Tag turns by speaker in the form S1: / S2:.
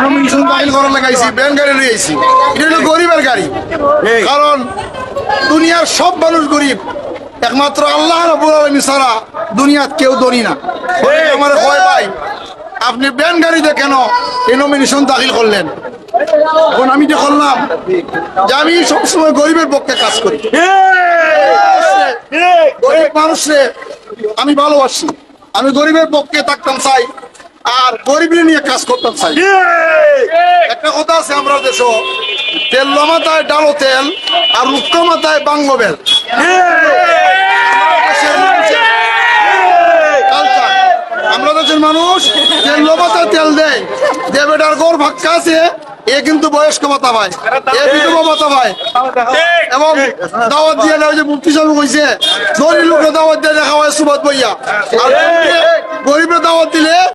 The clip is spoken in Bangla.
S1: নমিনেশন দাখিল করার লাগাইছি, ব্যাংক গাড়ি নিয়ে আইছি। এটা হলো গরিবের গাড়ি, কারণ দুনিয়ার সব মানুষ গরিব, একমাত্র আল্লাহ রাব্বুল আলামিন ছাড়া দুনিয়ার কেউ ধনী না। আমার কয় ভাই, আপনি ব্যাংক গাড়িতে কেন এই নমিনেশন দাখিল করলেন? এখন আমি যে করলাম যে আমি সবসময় গরিবের পক্ষে কাজ করি, গরিব মানুষে আমি ভালোবাসি, আমি গরিবের পক্ষে থাকতাম চাই আর গরিবের নিয়ে কাজ করতাম চাই। একটা কথা আছে আমরা দেশ, তেল মাথায় ডালো তেল আর রুক্ষ মাথায় বাংলো বেল। আমরা দেশের মানুষ তেল মাথায় তেল দেয়, যে বেটার গড় ভাক্কা আছে এ কিন্তু বয়স্ক ভাতা পায়, এ বিধবা ভাতা পায়। এবং দাওয়াত দিয়ে দেয়, যে মুফতি সাহেব কইছে গরিব লোকের দাওয়াত দিয়ে দেখা হয় সুবাদ বইয়া, আর গরিবের দাওয়াত দিলে